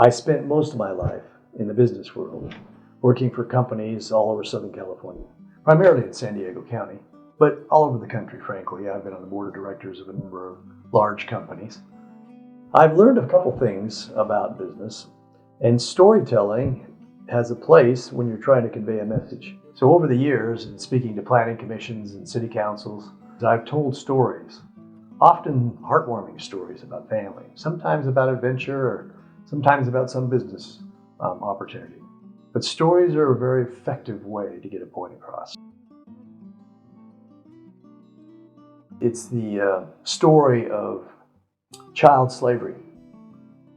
I spent most of my life in the business world, working for companies all over Southern California, primarily in San Diego County, but all over the country, frankly. I've been on the board of directors of a number of large companies. I've learned a couple things about business, and storytelling has a place when you're trying to convey a message. So over the years, in speaking to planning commissions and city councils, I've told stories, often heartwarming stories about family, sometimes about adventure, or sometimes about some business opportunity. But stories are a very effective way to get a point across. It's the story of child slavery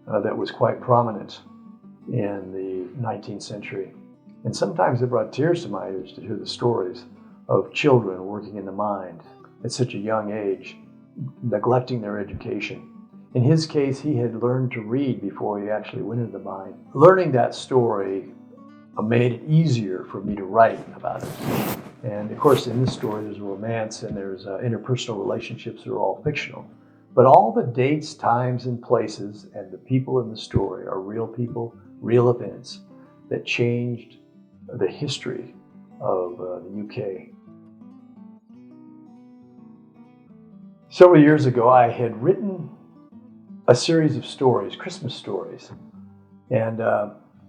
that was quite prominent in the 19th century. And sometimes it brought tears to my eyes to hear the stories of children working in the mine at such a young age, neglecting their education. In his case, he had learned to read before he actually went into the mine. Learning that story made it easier for me to write about it. And of course, in this story, there's romance and there's interpersonal relationships that are all fictional. But all the dates, times, and places and the people in the story are real people, real events that changed the history of the UK. Several years ago, I had written a series of stories, Christmas stories. And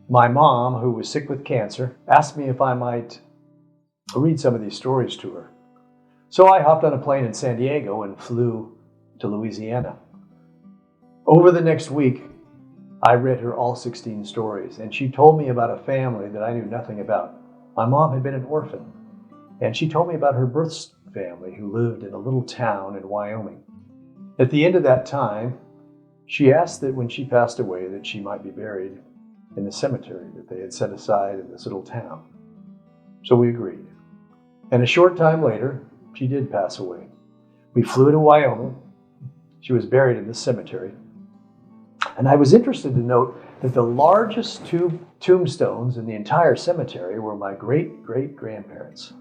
my mom, who was sick with cancer, asked me if I might read some of these stories to her. So I hopped on a plane in San Diego and flew to Louisiana. Over the next week, I read her all 16 stories, and she told me about a family that I knew nothing about. My mom had been an orphan, and she told me about her birth family who lived in a little town in Wyoming. At the end of that time, she asked that when she passed away that she might be buried in the cemetery that they had set aside in this little town. So we agreed. And a short time later, she did pass away. We flew to Wyoming. She was buried in this cemetery. And I was interested to note that the largest two tombstones in the entire cemetery were my great-great-grandparents.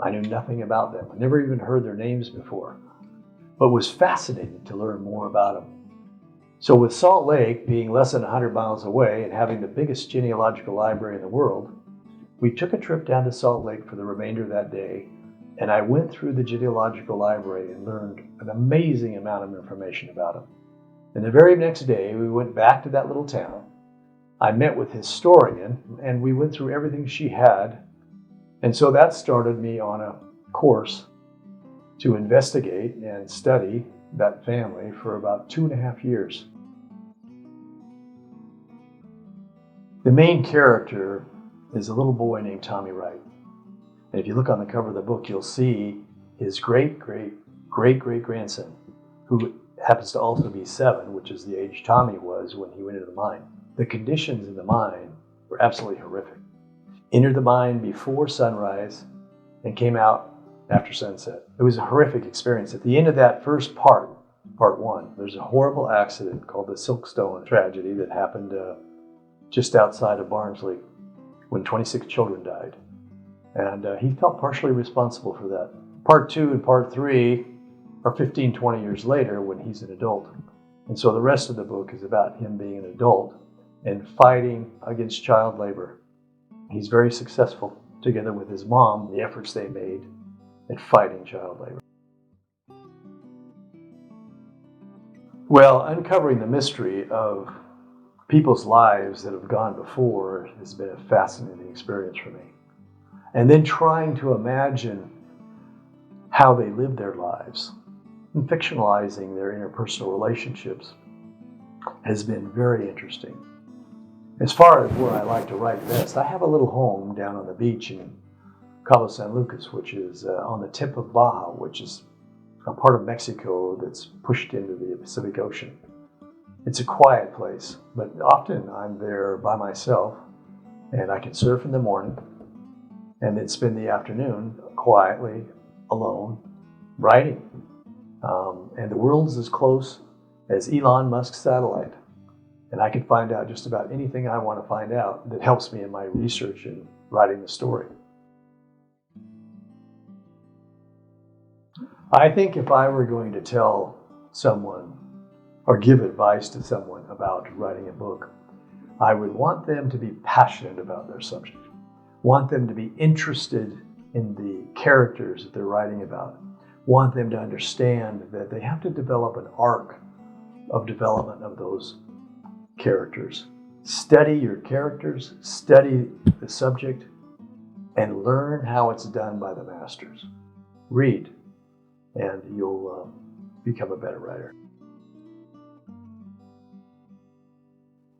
I knew nothing about them. I never even heard their names before, but was fascinated to learn more about them. So with Salt Lake being less than 100 miles away and having the biggest genealogical library in the world, we took a trip down to Salt Lake for the remainder of that day, and I went through the genealogical library and learned an amazing amount of information about them. And the very next day, we went back to that little town. I met with a historian, and we went through everything she had. And so that started me on a course to investigate and study that family for about 2.5 years. The main character is a little boy named Tommy Wright. And if you look on the cover of the book, you'll see his great-great-great-great-grandson, who happens to also be 7, which is the age Tommy was when he went into the mine. The conditions in the mine were absolutely horrific. Entered the mine before sunrise and came out after sunset. It was a horrific experience. At the end of that first part 1, there's a horrible accident called the Silkstone tragedy that happened just outside of Barnsley when 26 children died. And he felt partially responsible for that. Part 2 and part 3 are 15, 20 years later when he's an adult. And so the rest of the book is about him being an adult and fighting against child labor. He's very successful, together with his mom, the efforts they made at fighting child labor. Well, uncovering the mystery of people's lives that have gone before has been a fascinating experience for me. And then trying to imagine how they lived their lives and fictionalizing their interpersonal relationships has been very interesting. As far as where I like to write best, I have a little home down on the beach in Cabo San Lucas, which is on the tip of Baja, which is a part of Mexico that's pushed into the Pacific Ocean. It's a quiet place, but often I'm there by myself, and I can surf in the morning and then spend the afternoon quietly, alone, writing. And the world is as close as Elon Musk's satellite. And I can find out just about anything I want to find out that helps me in my research and writing the story. I think if I were going to tell someone or give advice to someone about writing a book, I would want them to be passionate about their subject, want them to be interested in the characters that they're writing about, want them to understand that they have to develop an arc of development of those characters. Study your characters, study the subject, and learn how it's done by the masters. Read, and you'll become a better writer.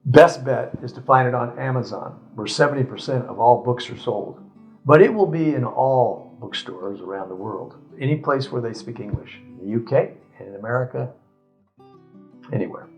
Best bet is to find it on Amazon, where 70% of all books are sold. But it will be in all bookstores around the world, any place where they speak English, in the UK, in America, anywhere.